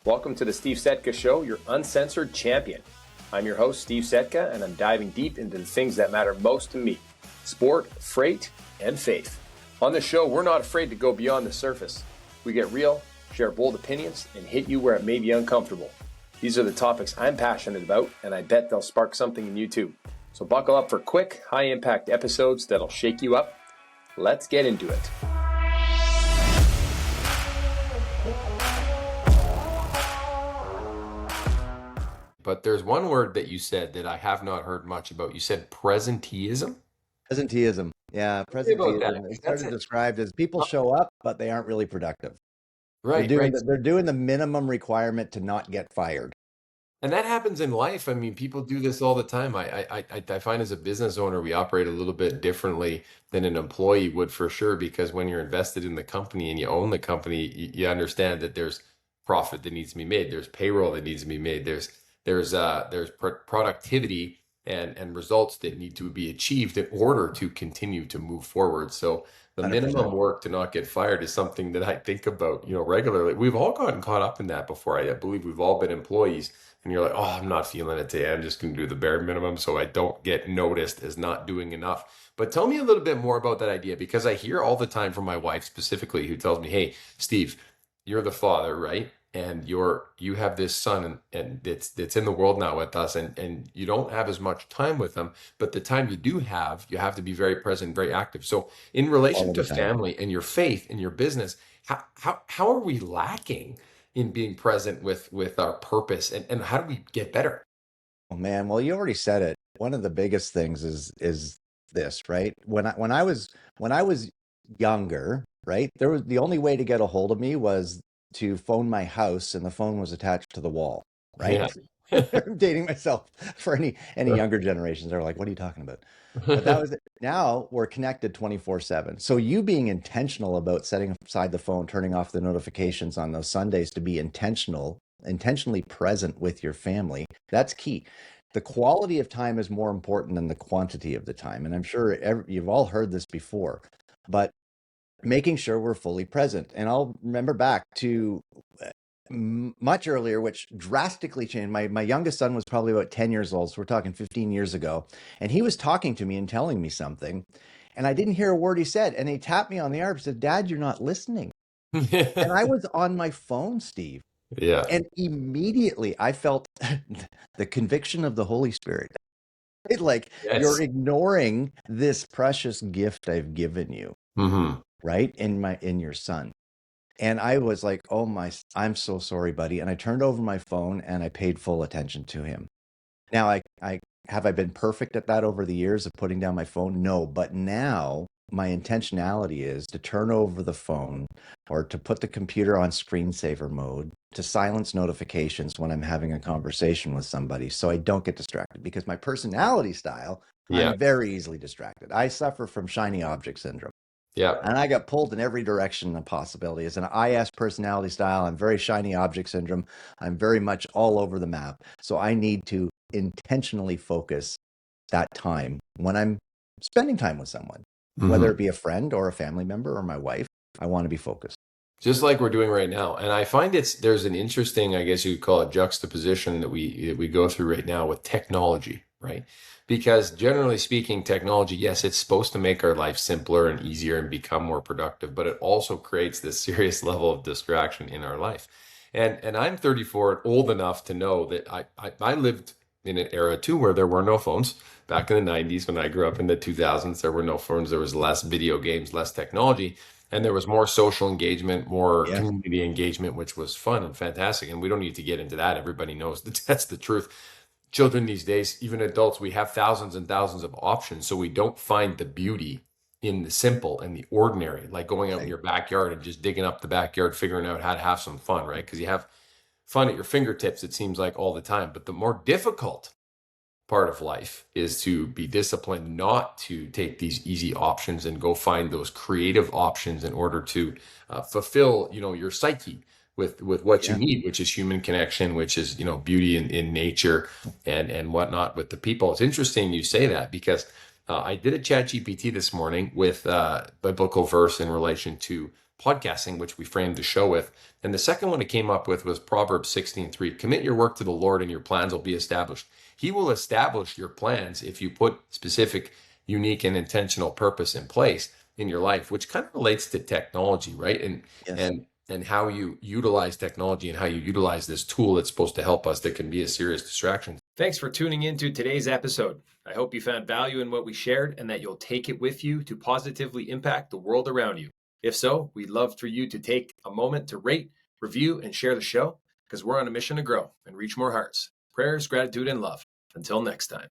Welcome to the Steve Setka Show, your uncensored champion. I'm your host, Steve Setka, and I'm diving deep into the things that matter most to me: sport, freight, and faith. On this show, we're not afraid to go beyond the surface. We get real, share bold opinions, and hit you where it may be uncomfortable. These are the topics I'm passionate about, and I bet they'll spark something in you too. So buckle up for quick, high-impact episodes that'll shake you up. Let's get into it. But there's one word that you said that I have not heard much about. You said presenteeism? Presenteeism. Yeah, presenteeism. It's sort of described as people show up, but they aren't really productive. Right, They're doing the minimum requirement to not get fired. And that happens in life. I mean, people do this all the time. I find as a business owner, we operate a little bit differently than an employee would for sure, because when you're invested in the company and you own the company, you understand that there's profit that needs to be made. There's payroll that needs to be made. There's productivity and results that need to be achieved in order to continue to move forward. So the 100%. minimum work to not get fired is something that I think about, regularly. We've all gotten caught up in that before. I believe we've all been employees, and you're like, oh, I'm not feeling it today. I'm just going to do the bare minimum so I don't get noticed as not doing enough. But tell me a little bit more about that idea, because I hear all the time from my wife specifically, who tells me, hey, Steve, you're the father, right? And you have this son and that's in the world now with us, and you don't have as much time with them, but the time you do have, you have to be very present, very active. So in relation to family and your faith and your business, how are we lacking in being present with our purpose, and how do we get better? Oh man, well, you already said it. One of the biggest things is this, right? When I was younger, right, there was the only way to get a hold of me was to phone my house, and the phone was attached to the wall, right? Yeah. I'm dating myself for any younger generations. They're like, what are you talking about? But that was it. Now we're connected 24/7. So you being intentional about setting aside the phone, turning off the notifications on those Sundays to be intentionally present with your family, that's key. The quality of time is more important than the quantity of the time. And I'm sure you've all heard this before, but making sure we're fully present. And I'll remember back to much earlier, which drastically changed. My youngest son was probably about 10 years old. So we're talking 15 years ago. And he was talking to me and telling me something, and I didn't hear a word he said. And he tapped me on the arm and said, Dad, you're not listening. And I was on my phone, Steve. Yeah. And immediately I felt the conviction of the Holy Spirit. Like, yes, you're ignoring this precious gift I've given you. Mm-hmm. Right? In your son. And I was like, I'm so sorry, buddy. And I turned over my phone and I paid full attention to him. Now, I have I been perfect at that over the years of putting down my phone? No, but now my intentionality is to turn over the phone, or to put the computer on screensaver mode, to silence notifications when I'm having a conversation with somebody, so I don't get distracted, because my personality style, I'm very easily distracted. I suffer from shiny object syndrome. Yeah. And I got pulled in every direction the possibility. As an IS personality style, I'm very shiny object syndrome. I'm very much all over the map. So I need to intentionally focus that time when I'm spending time with someone, whether it be a friend or a family member or my wife. I want to be focused. Just like we're doing right now. And I find there's an interesting, I guess you could call it, juxtaposition that we go through right now with technology, right? Because generally speaking, technology, yes, it's supposed to make our life simpler and easier and become more productive, but it also creates this serious level of distraction in our life. And I'm 34, old enough to know that I lived in an era too where there were no phones. Back in the 90s, when I grew up in the 2000s, there were no phones. There was less video games, less technology, and there was more social engagement, more community engagement, which was fun and fantastic. And we don't need to get into that. Everybody knows that that's the truth. Children these days, even adults, we have thousands and thousands of options. So we don't find the beauty in the simple and the ordinary, like going out in your backyard and just digging up the backyard, figuring out how to have some fun, right? Because you have fun at your fingertips, it seems like, all the time. But the more difficult part of life is to be disciplined not to take these easy options and go find those creative options in order to fulfill, your psyche with what you need, which is human connection, which is, beauty in nature and whatnot with the people. It's interesting you say that, because I did a chat GPT this morning with a biblical verse in relation to podcasting, which we framed the show with. And the second one it came up with was Proverbs 16:3. Commit your work to the Lord and your plans will be established. He will establish your plans if you put specific, unique, and intentional purpose in place in your life, which kind of relates to technology, right? Yes. And how you utilize technology and how you utilize this tool that's supposed to help us that can be a serious distraction. Thanks for tuning in to today's episode. I hope you found value in what we shared and that you'll take it with you to positively impact the world around you. If so, we'd love for you to take a moment to rate, review, and share the show because we're on a mission to grow and reach more hearts. Prayers, gratitude, and love. Until next time.